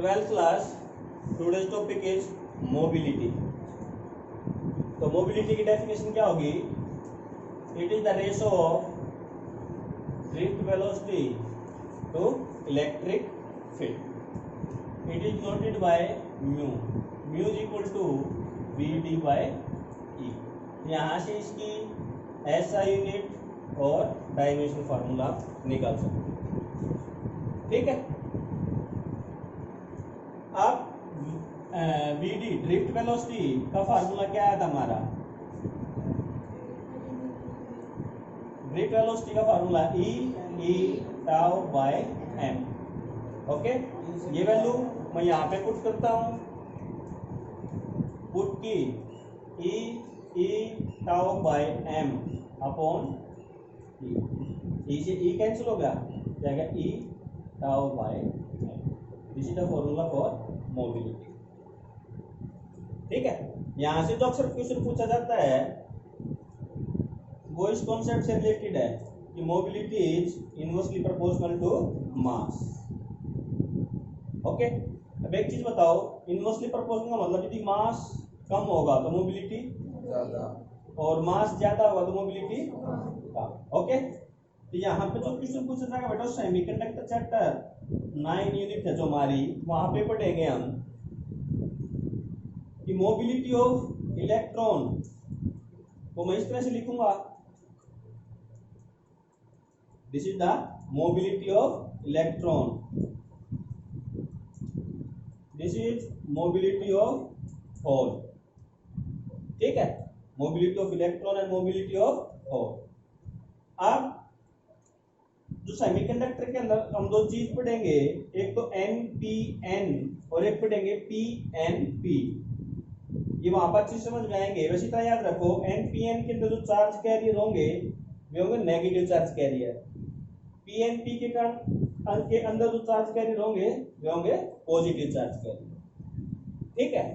12th class. Today's topic is mobility. तो mobility की definition क्या होगी? It is the ratio of drift velocity to electric field. It is denoted by mu. Mu is equal to VD by E. यहाँ से इसकी SI unit और dimension formula निकाल सकते हैं. ठीक है. अब VD ड्रिफ्ट वेलोसिटी का फार्मूला क्या आया था हमारा? ड्रिफ्ट वेलोसिटी का formula E tau by m. Okay, ये वैल्यू मैं यहाँ पे पुट करता हूँ. पुट की E tau by m upon E से E कैंसिल हो गया, जाएगा E tau by m. This is the formula for mobility. ठीक है. यहां से जो अक्सर क्वेश्चन पूछा जाता है वो इस कॉन्सेप्ट से रिलेटेड है कि mobility is inversely proportional to mass. Okay. अब एक चीज बताओ, इनवर्सली प्रोपोर्शनल का मतलब यदि मास कम होगा तो मोबिलिटी ज्यादा, और मास ज्यादा होगा तो मोबिलिटी कम. ओके. तो यहाँ पे जो क्वेश्चन पूछा जाएगा बेटा सेमीकंडक्टर चैप्टर 9 यूनिट है जो हमारी, वहां पे पढ़ेंगे हम कि मोबिलिटी ऑफ इलेक्ट्रॉन को मैं इस तरह से लिखूंगा. This is the mobility of electron. This is mobility of hole. ठीक है. Mobility of electron and mobility of hole. अब जो सेमीकंडक्टर के अंदर हम दो चीज पढ़ेंगे, एक तो NPN और एक पढ़ेंगे PNP. ये वहां पर अच्छी समझ में आएंगे. वैसे तो याद रखो NPN के अंदर जो चार्ज कैरियर होंगे वे होंगे नेगेटिव चार्ज कैरियर. PNP के अंदर जो चार्ज कैरियर होंगे वे होंगे पॉजिटिव चार्ज कैरियर. ठीक है.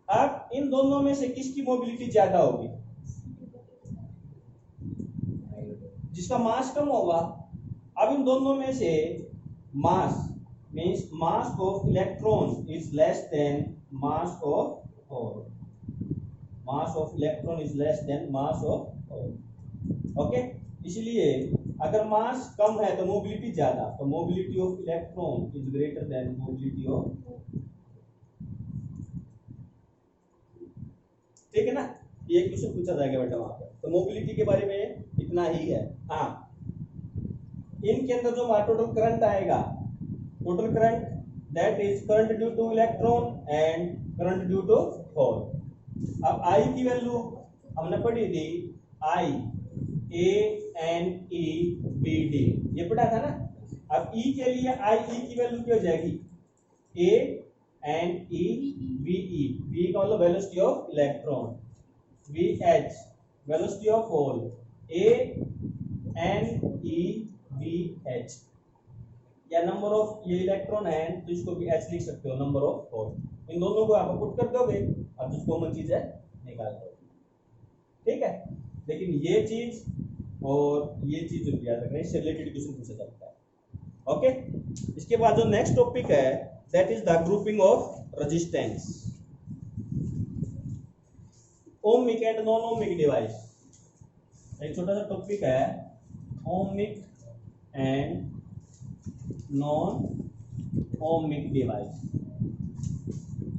अब इन दोनों में से किसकी मोबिलिटी ज्यादा होगी? जिसका मास कम होगा. अब इन दोनों में से mass means mass of electron is less than mass of hole. Mass of electron is less than mass of hole. Okay. इसलिए अगर मास कम है तो मोबिलिटी ज्यादा, तो mobility of electron is greater than mobility of. ठीक है ना. ये क्वेश्चन पूछा जाएगा बेटा वहां पर. तो मोबिलिटी के बारे में इतना ही है. हाँ, इनके अंदर जो टोटल करंट आएगा, total current that is current due to electron and current due to hole. अब I की वैल्यू हमने पढ़ी थी, I ANEBD, ये पढ़ा था ना. अब E के लिए IE की वैल्यू क्या हो जाएगी? ANEBE. B का मतलब velocity of electron, VH velocity of hole, ANEBH या नंबर ऑफ ये इलेक्ट्रॉन है तो इसको भी H लिख सकते हो, नंबर ऑफ होल. इन दोनों को आप पुट कर दोगे और जो कॉमन चीज है निकाल दोगे. ठीक है. लेकिन ये चीज और ये चीज जो याद रखना है, इससे रिलेटेड क्वेश्चन पूछा जाता है. ओके. इसके बाद जो नेक्स्ट टॉपिक है that is the grouping of resistance. Ohmic and non ohmic device. एक छोटा सा टॉपिक है, ohmic and non ohmic device.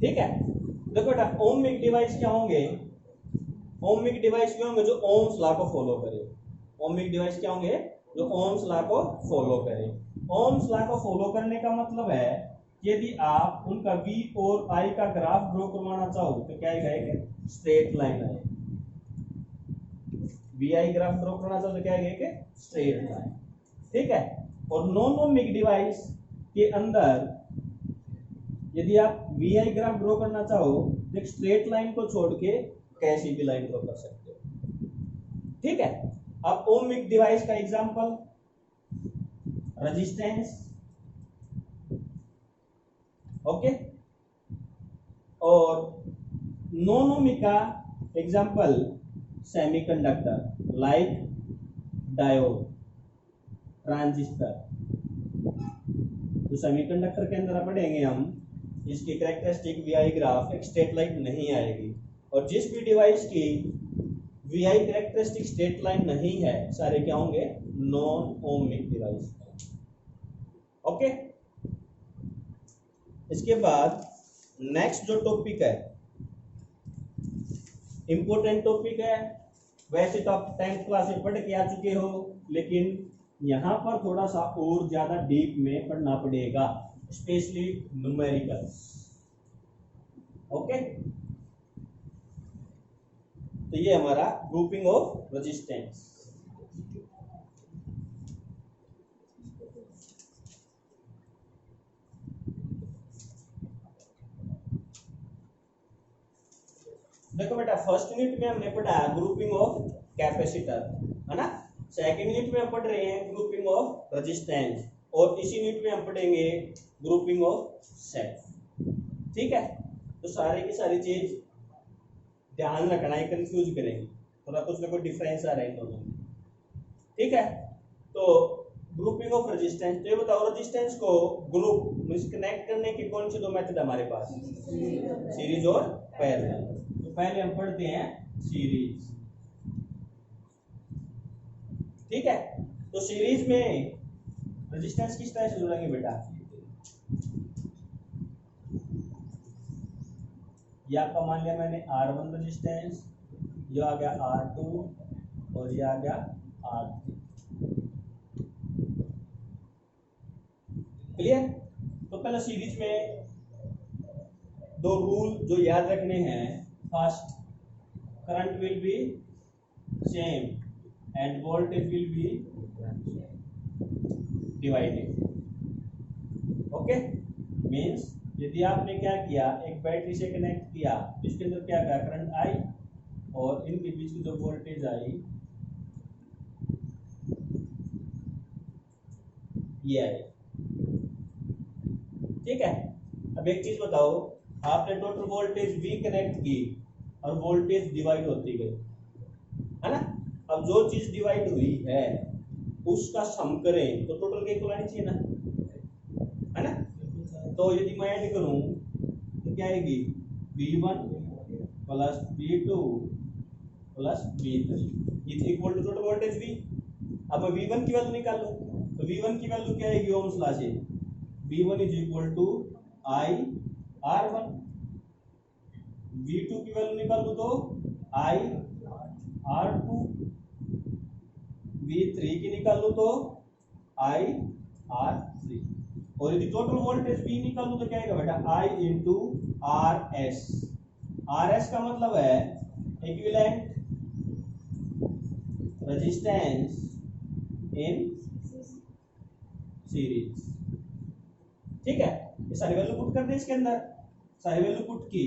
ठीक है. देखो बेटा ओमिक डिवाइस क्या होंगे? ओमिक डिवाइस क्या होंगे? जो ओम्स लॉ को फॉलो करे. ओमिक डिवाइस क्या होंगे? जो ओम्स लॉ को फॉलो करे. ओम्स लॉ को फॉलो करने का मतलब है यदि आप उनका V और I का ग्राफ ड्रॉ करवाना चाहो तो क्या आएगा? स्ट्रेट लाइन आएगी. VI ग्राफ ड्रॉ करना चाहो तो क्या आएगा? Straight line. ठीक है. और नॉन ओमिक डिवाइस के अंदर यदि आप VI ग्राफ ड्रॉ करना चाहो तो एक स्ट्रेट लाइन को छोड़ के कैसी भी लाइन ड्रॉ कर सकते हो. ठीक है. अब ओमिक डिवाइस का एग्जांपल रेजिस्टेंस. ओके. और नॉन ओमिक का example semiconductor like diode, transistor. तो सेमीकंडक्टर के अंदर पढ़ेंगे हम इसकी कैरेक्टरिस्टिक वीआई ग्राफ एक स्ट्रेट लाइन नहीं आएगी, और जिस भी डिवाइस की वीआई कैरेक्टरिस्टिक स्ट्रेट लाइन नहीं है सारे क्या होंगे, नॉन ओमिक डिवाइस। ओके, इसके बाद नेक्स्ट जो टॉपिक है, इंपॉर्टेंट टॉपिक है। वैसे तो आप 10th क्लास में पढ़ के आ चुके हो, लेकिन यहाँ पर थोड़ा सा और ज्यादा डीप में पढ़ना पड़ेगा, स्पेशली न्यूमेरिकल्स। ओके, तो ये हमारा ग्रुपिंग ऑफ रेजिस्टेंस। देखो बेटा, फर्स्ट यूनिट में हमने पढ़ा ग्रुपिंग ऑफ कैपेसिटर, है ना। सेकंड यूनिट में हम पढ़ रहे हैं ग्रुपिंग ऑफ रेजिस्टेंस, और इसी यूनिट में हम पढ़ेंगे ग्रुपिंग ऑफ सेल। ठीक है, तो सारी की सारी चीज ध्यान रखना है, कंफ्यूज करेंगे, थोड़ा कुछ ना कुछ डिफरेंस आ रहा है दोनों में। ठीक है, तो ग्रुपिंग ऑफ रेजिस्टेंस, तो ये बताओ रेजिस्टेंस को ग्रुप मींस कनेक्ट करने के कौन से दो मेथड हमारे पास, सीरीज और पैरेलल। तो पहले हम पढ़ते हैं सीरीज। ठीक है, तो सीरीज में रेजिस्टेंस किस तरह से जोड़ेंगे बेटा, ये आपका मान लिया मैंने R1 रेजिस्टेंस, ये आ गया R2 और ये आ गया R3। क्लियर। तो पहले सीरीज में दो रूल जो याद रखने हैं, first current will be same end voltage will be divided. Okay, means यदि आपने क्या किया, एक बैटरी से कनेक्ट किया, इसके अंदर क्या गया, करंट आई, और इनके बीच की जो वोल्टेज आई ये आई। ठीक है, अब एक चीज बताओ, आपने टोटल वोल्टेज V कनेक्ट की और वोल्टेज डिवाइड होती गई, है ना। अब जो चीज डिवाइड हुई है उसका सम करें तो टोटल क्या आनी चाहिए ना, है ना। तो यदि मैं ऐड करूं तो क्या आएगी, V1 plus V2 plus V3 is equal to total voltage V। अब मैं V1 की वैल्यू निकाल लूं, तो V1 की वैल्यू क्या आएगी ओम्स लॉ से, V1 is equal to I R1। V2 की वैल्यू निकालूं तो I R2। V3 की निकालूं तो I R3। और यदि टोटल वोल्टेज V निकालूं तो क्या आएगा बेटा, I इंटू RS। RS का मतलब है इक्विवेलेंट रेजिस्टेंस इन सीरीज। ठीक है, ये सारी वैल्यू पुट कर दे इसके अंदर, सारी वैल्यू पुट की,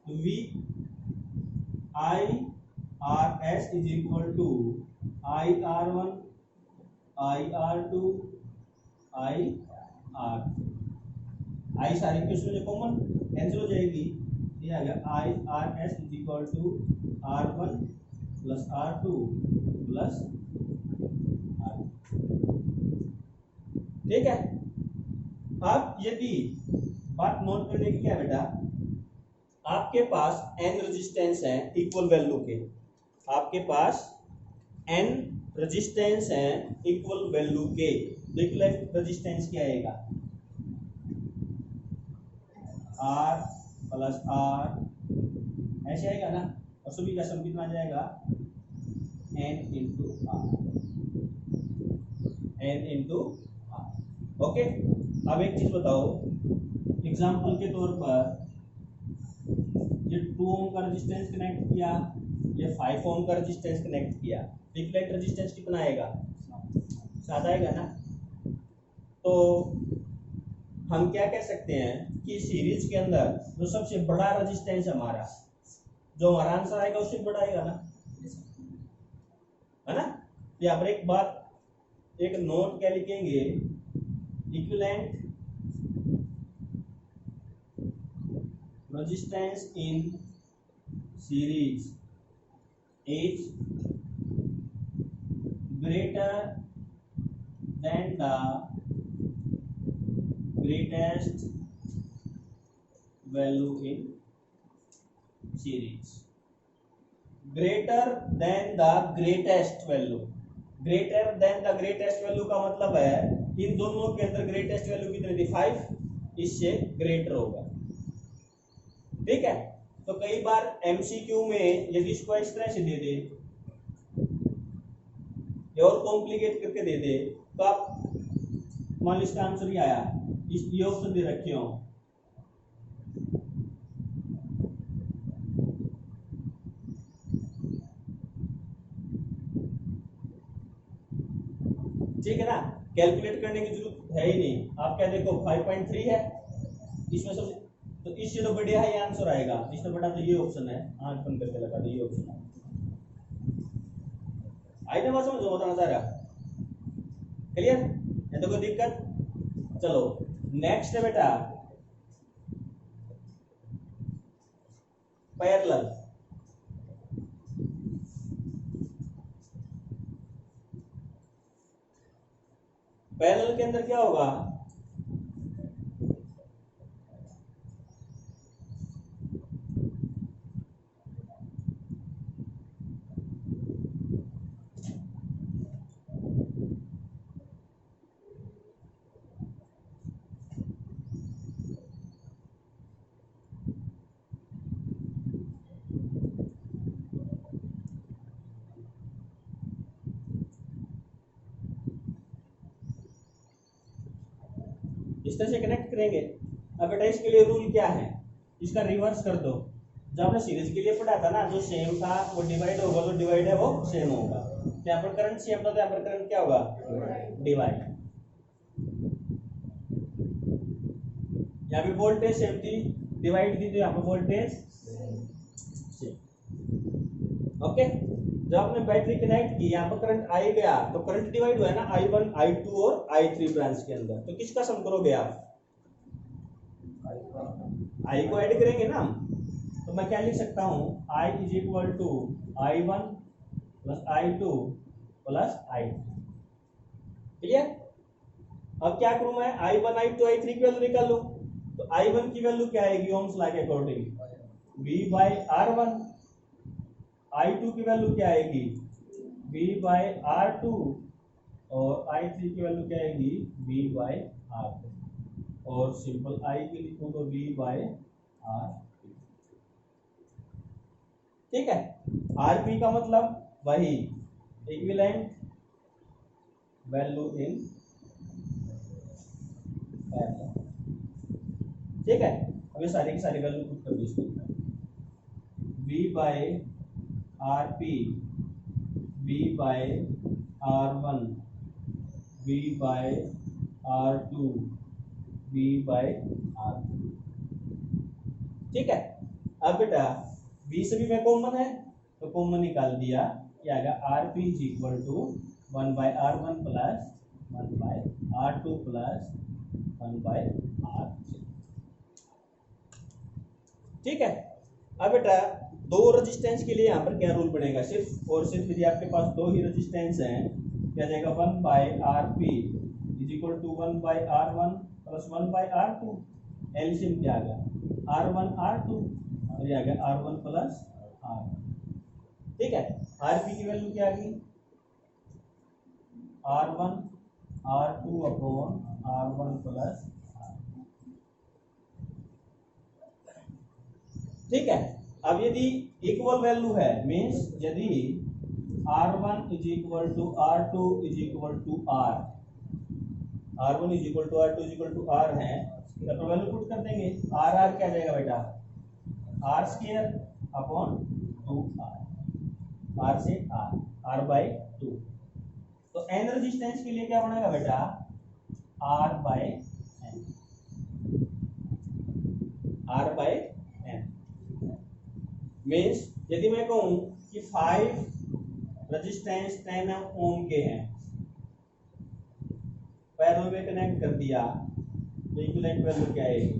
V I RS is equal to I R1 I R2 I R3। आई सारी की उसमें कॉमन कैंसिल हो जाएगी, ये आ गया I RS is equal to R1 plus R2 plus R। ठीक है, अब यदि बात नोट करने की क्या बेटा, आपके पास n रेजिस्टेंस है इक्वल वैल्यू के, आपके पास n रेजिस्टेंस है इक्वल वैल्यू के, तो इक्विवेलेंट रेजिस्टेंस क्या आएगा, R प्लस R ऐसे आएगा ना, और सभी का सम कितना आ जाएगा, n इंटू R। ओके, अब एक चीज बताओ, एग्जांपल के तौर पर ये 2 ओम का रेजिस्टेंस कनेक्ट किया, ये 5 ओम का रेजिस्टेंस कनेक्ट किया, इक्विवेलेंट रेजिस्टेंस कितना आएगा, 7 आएगा ना। तो हम क्या कह सकते हैं कि सीरीज के अंदर जो सबसे बड़ा रेजिस्टेंस हमारा, जो हमारा आंसर आएगा उससे बड़ा आएगा ना, है ना। यहाँ पर एक बात, एक नोट क्या लिखेंगे, equivalent resistance in series is greater than the greatest value in series greater than the greatest value. Greater than the greatest value का मतलब है इन दोनों के अंदर ग्रेटेस्ट वैल्यू कितनी थी 5, इससे ग्रेटर होगा। ठीक है, तो कई बार एमसीक्यू में यदि इसको इस तरह से दे दे और कॉम्प्लिकेट करके दे दे तो आप मान लो इसका आंसर ही आया, इस ये ऑप्शन दे रखे हो, ठीक है ना, कैलकुलेट करने की जरूरत है ही नहीं। आप क्या देखो 5.3 है इसमें सबसे, तो इससे तो बढ़िया है ये आंसर आएगा, इससे बड़ा तो ये ऑप्शन है, आंख बंद करके लगा दो ये ऑप्शन है। आई ना बात समझ लो, बताना चाह रहा, क्लियर है तो कोई दिक्कत। चलो नेक्स्ट है बेटा पैरेलल। पैरेलल के अंदर क्या होगा, इस तरह से कनेक्ट करेंगे। अब बेटा इसके लिए रूल क्या है, इसका रिवर्स कर दो। जब हमने सीरीज के लिए पढ़ा था ना, जो सेम था वो डिवाइड होगा, जो डिवाइड है वो सेम होगा। तो यहाँ पर करंट सेम था तो यहाँ पर करंट क्या होगा, डिवाइड। यहाँ पे वोल्टेज सेम थी, डिवाइड थी, तो यहाँ पे वोल्टेज सेम। ओके, जब आपने बैटरी कनेक्ट की, यहाँ पर करंट आई गया तो करंट डिवाइड हुआ है ना, I1 I2 और I3 ब्रांच के अंदर, तो किसका सम करोगे आप, I को ऐड करेंगे ना हम, तो मैं क्या लिख सकता हूँ, I is equal to I1 plus I2 plus I3। Clear. अब क्या करूं मैं, I1 I2 I3 की वैल्यू निकाल लूं, तो I1 की वैल्यू क्या आएगी ओम्स लॉ के according V by R1, I2 की वैल्यू क्या आएगी V बाय R2 और I3 की वैल्यू क्या आएगी V बाय R2, और सिंपल I की लिखूं तो V बाय R। ठीक है, RP का मतलब वही इक्विवेलेंट वैल्यू इन पैरेलल। ठीक है, अब ये सारी की सारी वैल्यू पुट कर दो इसके अंदर, V by RP, V by R1, V by R2, V by R3। ठीक है, अब बेटा V से भी मैं कॉमन है तो कॉमन निकाल दिया, क्या आएगा RP is equal to 1 by R1 plus 1 by R2 plus 1 by R3। ठीक है, अब बेटा दो रेजिस्टेंस के लिए यहाँ पर क्या रूल बनेगा, सिर्फ और सिर्फ यदि आपके पास दो ही रेजिस्टेंस हैं, क्या जाएगा 1 by RP is equal to 1 by R1 plus 1 by R2, LCM क्या आ गया R1 R2 और ये आ गया R1 प्लस R। ठीक है, RP की वैल्यू क्या आ गई R1 R2 upon R1 plus R। ठीक है, अब यदि इक्वल वैल्यू है, मीन्स यदि R1 is equal to R2 is equal to R, R1 is equal to R2 is equal to R है, तो वैल्यू पुट कर देंगे, R क्या जाएगा बेटा R square upon 2R, R से R बाय 2। तो n रेजिस्टेंस के लिए क्या बनेगा बेटा R by n, R by n। Means यदि मैं कहूं कि 5 रेजिस्टेंस 10 ओम के हैं, पैरेलल में कनेक्ट कर दिया, तो इक्विवेलेंट वैल्यू क्या आएगी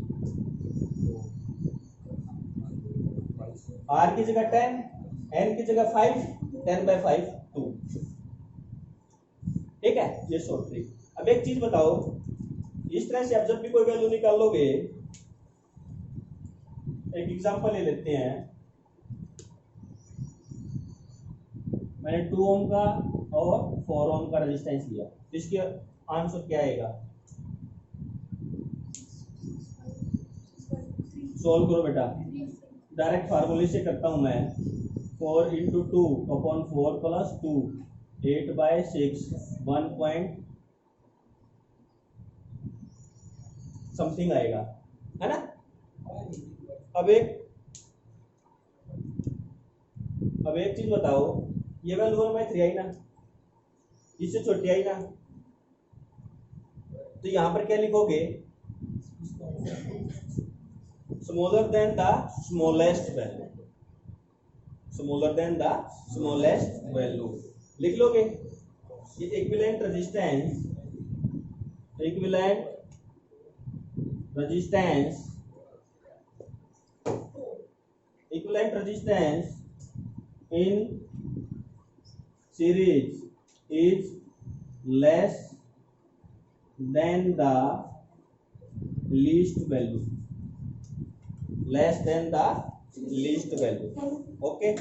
R की जगह 10, n की जगह 5, 10 बाय 5 2। ठीक है, ये शॉर्ट ट्रिक। अब एक चीज बताओ, इस तरह से आप जब भी कोई वैल्यू निकालोगे एक एग्जांपल ले लेते हैं। मैंने 2 ओम का और 4 ओम का रेजिस्टेंस लिया, तो इसके आंसर क्या आएगा? सॉल्व करो बेटा, डायरेक्ट फार्मूले से करता हूं मैं। 4 into 2 upon 4 plus 2, 8/6, 1 point something आएगा, है ना। अब एक चीज बताओ, ये वैल्यू 1/3 आई ना, इससे छोटी आई ना, तो यहां पर क्या लिखोगे? Smaller than the smallest value, smaller than the smallest value लिख लोगे। ये equivalent resistance in series is less than the least value, okay।